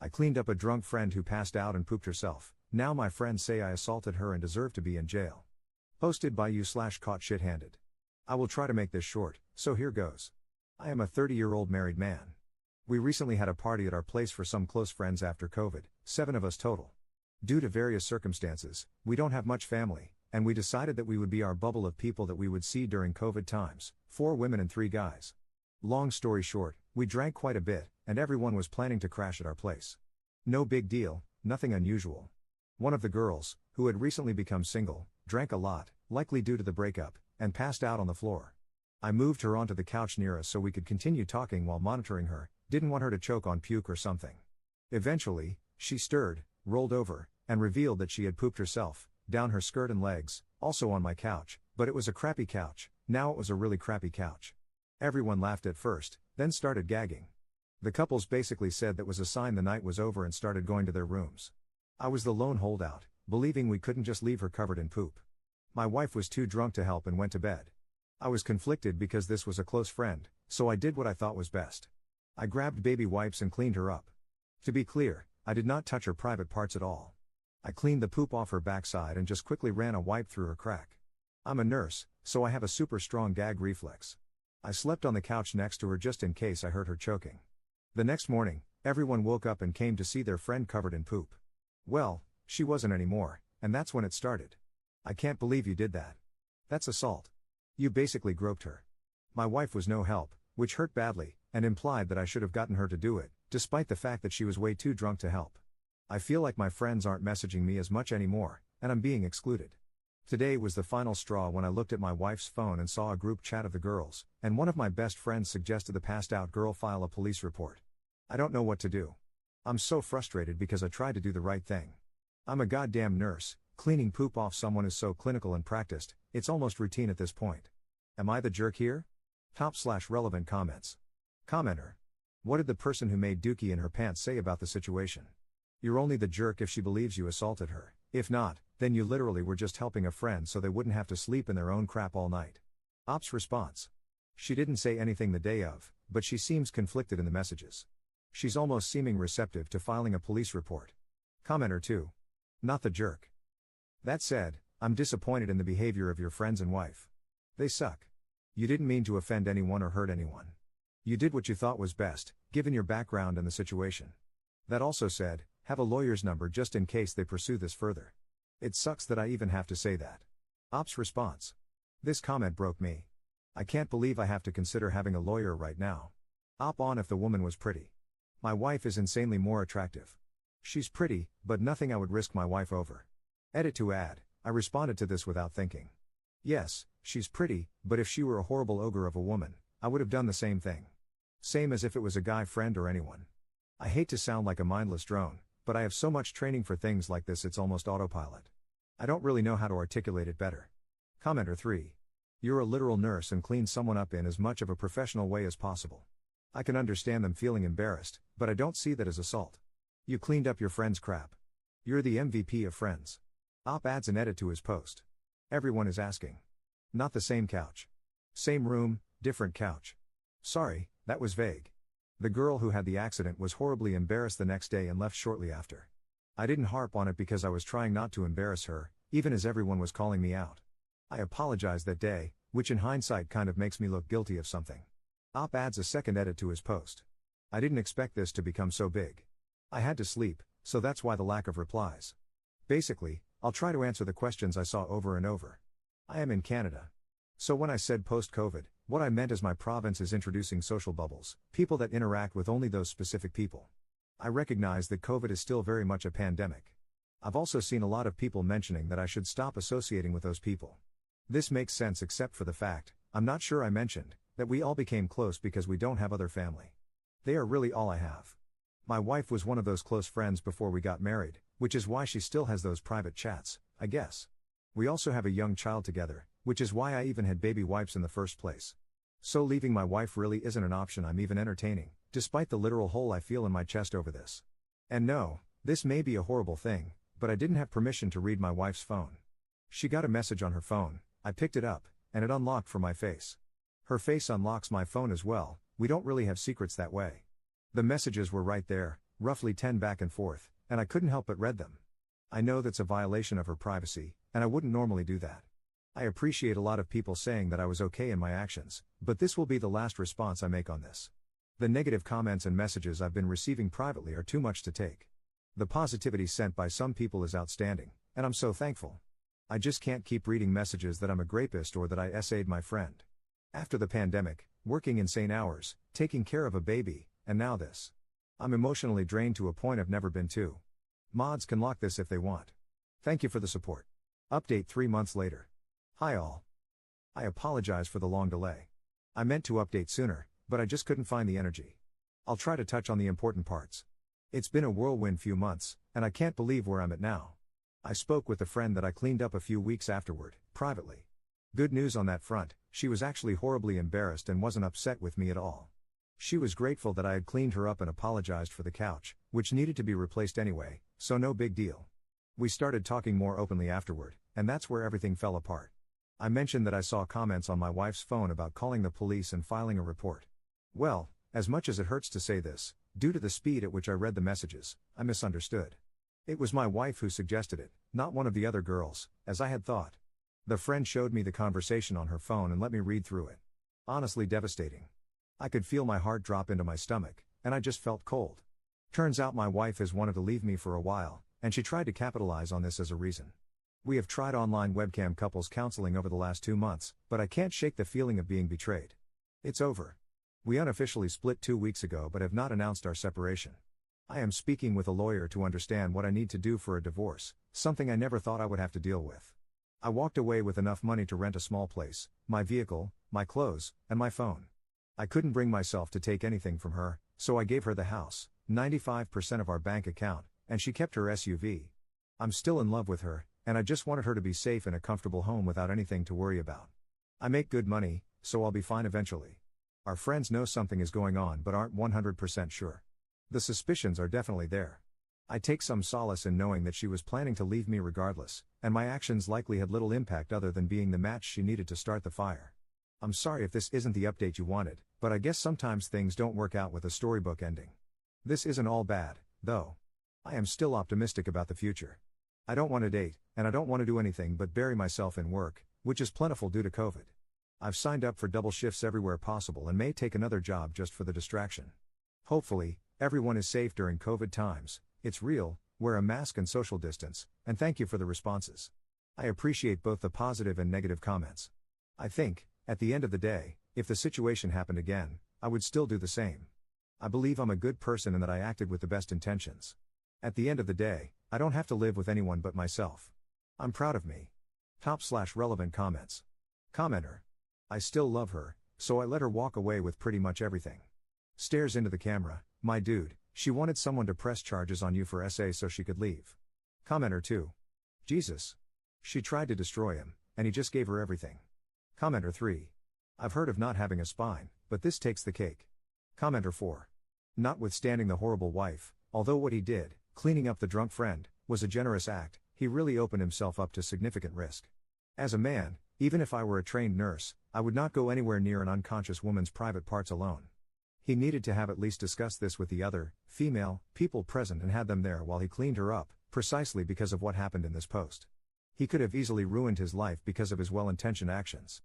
I cleaned up a drunk friend who passed out and pooped herself. Now my friends say I assaulted her and deserve to be in jail. Posted by you/caught shit-handed. I will try to make this short, so here goes. I am a 30-year-old married man. We recently had a party at our place for some close friends after COVID, 7 of us total. Due to various circumstances, we don't have much family, and we decided that we would be our bubble of people that we would see during COVID times, 4 women and 3 guys. Long story short, we drank quite a bit, and everyone was planning to crash at our place. No big deal, nothing unusual. One of the girls, who had recently become single, drank a lot, likely due to the breakup, and passed out on the floor. I moved her onto the couch near us so we could continue talking while monitoring her, didn't want her to choke on puke or something. Eventually, she stirred, rolled over, and revealed that she had pooped herself, down her skirt and legs, also on my couch, but it was a crappy couch. Now it was a really crappy couch. Everyone laughed at first, then started gagging. The couples basically said that was a sign the night was over and started going to their rooms. I was the lone holdout, believing we couldn't just leave her covered in poop. My wife was too drunk to help and went to bed. I was conflicted because this was a close friend, so I did what I thought was best. I grabbed baby wipes and cleaned her up. To be clear, I did not touch her private parts at all. I cleaned the poop off her backside and just quickly ran a wipe through her crack. I'm a nurse, so I have a super strong gag reflex. I slept on the couch next to her just in case I heard her choking. The next morning, everyone woke up and came to see their friend covered in poop. Well, she wasn't anymore, and that's when it started. I can't believe you did that. That's assault. You basically groped her. My wife was no help, which hurt badly, and implied that I should have gotten her to do it, despite the fact that she was way too drunk to help. I feel like my friends aren't messaging me as much anymore, and I'm being excluded. Today was the final straw when I looked at my wife's phone and saw a group chat of the girls, and one of my best friends suggested the passed out girl file a police report. I don't know what to do. I'm so frustrated because I tried to do the right thing. I'm a goddamn nurse, cleaning poop off someone is so clinical and practiced, it's almost routine at this point. Am I the jerk here? Top/relevant comments. Commenter. What did the person who made dookie in her pants say about the situation? You're only the jerk if she believes you assaulted her. If not, then you literally were just helping a friend so they wouldn't have to sleep in their own crap all night. Ops response. She didn't say anything the day of, but she seems conflicted in the messages. She's almost seeming receptive to filing a police report. Commenter 2. Not the jerk. That said, I'm disappointed in the behavior of your friends and wife. They suck. You didn't mean to offend anyone or hurt anyone. You did what you thought was best, given your background and the situation. That also said, have a lawyer's number just in case they pursue this further. It sucks that I even have to say that. Ops response. This comment broke me. I can't believe I have to consider having a lawyer right now. Op on if the woman was pretty. My wife is insanely more attractive. She's pretty, but nothing I would risk my wife over. Edit to add, I responded to this without thinking. Yes, she's pretty, but if she were a horrible ogre of a woman, I would have done the same thing. Same as if it was a guy friend or anyone. I hate to sound like a mindless drone, but I have so much training for things like this it's almost autopilot. I don't really know how to articulate it better. Commenter 3. You're a literal nurse and clean someone up in as much of a professional way as possible. I can understand them feeling embarrassed, but I don't see that as assault. You cleaned up your friend's crap. You're the MVP of friends. Op adds an edit to his post. Everyone is asking. Not the same couch. Same room, different couch. Sorry, that was vague. The girl who had the accident was horribly embarrassed the next day and left shortly after. I didn't harp on it because I was trying not to embarrass her, even as everyone was calling me out. I apologized that day, which in hindsight kind of makes me look guilty of something. Op adds a second edit to his post. I didn't expect this to become so big. I had to sleep, so that's why the lack of replies. Basically, I'll try to answer the questions I saw over and over. I am in Canada. So when I said post-COVID, what I meant is my province is introducing social bubbles, people that interact with only those specific people. I recognize that COVID is still very much a pandemic. I've also seen a lot of people mentioning that I should stop associating with those people. This makes sense except for the fact, I'm not sure I mentioned, that we all became close because we don't have other family. They are really all I have. My wife was one of those close friends before we got married, which is why she still has those private chats, I guess. We also have a young child together, which is why I even had baby wipes in the first place. So leaving my wife really isn't an option I'm even entertaining, despite the literal hole I feel in my chest over this. And no, this may be a horrible thing, but I didn't have permission to read my wife's phone. She got a message on her phone, I picked it up, and it unlocked for my face. Her face unlocks my phone as well, we don't really have secrets that way. The messages were right there, Roughly 10 back and forth, and I couldn't help but read them. I know that's a violation of her privacy, and I wouldn't normally do that. I appreciate a lot of people saying that I was okay in my actions, but this will be the last response I make on this. The negative comments and messages I've been receiving privately are too much to take. The positivity sent by some people is outstanding, and I'm so thankful. I just can't keep reading messages that I'm a grapist or that I essayed my friend. After the pandemic, working insane hours, taking care of a baby, and now this. I'm emotionally drained to a point I've never been to. Mods can lock this if they want. Thank you for the support. Update 3 months later. Hi all. I apologize for the long delay. I meant to update sooner, but I just couldn't find the energy. I'll try to touch on the important parts. It's been a whirlwind few months, and I can't believe where I'm at now. I spoke with a friend that I cleaned up a few weeks afterward, privately. Good news on that front, she was actually horribly embarrassed and wasn't upset with me at all. She was grateful that I had cleaned her up and apologized for the couch, which needed to be replaced anyway, so no big deal. We started talking more openly afterward, and that's where everything fell apart. I mentioned that I saw comments on my wife's phone about calling the police and filing a report. Well, as much as it hurts to say this, due to the speed at which I read the messages, I misunderstood. It was my wife who suggested it, not one of the other girls, as I had thought. The friend showed me the conversation on her phone and let me read through it. Honestly devastating. I could feel my heart drop into my stomach, and I just felt cold. Turns out my wife has wanted to leave me for a while, and she tried to capitalize on this as a reason. We have tried online webcam couples counseling over the last 2 months, but I can't shake the feeling of being betrayed. It's over. We unofficially split 2 weeks ago but have not announced our separation. I am speaking with a lawyer to understand what I need to do for a divorce, something I never thought I would have to deal with. I walked away with enough money to rent a small place, my vehicle, my clothes, and my phone. I couldn't bring myself to take anything from her, so I gave her the house, 95% of our bank account, and she kept her SUV. I'm still in love with her, and I just wanted her to be safe in a comfortable home without anything to worry about. I make good money, so I'll be fine eventually. Our friends know something is going on but aren't 100% sure. The suspicions are definitely there. I take some solace in knowing that she was planning to leave me regardless, and my actions likely had little impact other than being the match she needed to start the fire. I'm sorry if this isn't the update you wanted, but I guess sometimes things don't work out with a storybook ending. This isn't all bad, though. I am still optimistic about the future. I don't want to date, and I don't want to do anything but bury myself in work, which is plentiful due to COVID. I've signed up for double shifts everywhere possible and may take another job just for the distraction. Hopefully, everyone is safe during COVID times. It's real, wear a mask and social distance, and thank you for the responses. I appreciate both the positive and negative comments. I think, at the end of the day, if the situation happened again, I would still do the same. I believe I'm a good person and that I acted with the best intentions. At the end of the day, I don't have to live with anyone but myself. I'm proud of me. Top/relevant comments. Commenter. I still love her, so I let her walk away with pretty much everything. Stares into the camera, my dude, she wanted someone to press charges on you for SA so she could leave. Commenter 2. Jesus. She tried to destroy him, and he just gave her everything. Commenter 3. I've heard of not having a spine, but this takes the cake. Commenter 4. Notwithstanding the horrible wife, although what he did, cleaning up the drunk friend, was a generous act, he really opened himself up to significant risk. As a man, even if I were a trained nurse, I would not go anywhere near an unconscious woman's private parts alone. He needed to have at least discussed this with the other, female, people present and had them there while he cleaned her up, precisely because of what happened in this post. He could have easily ruined his life because of his well-intentioned actions.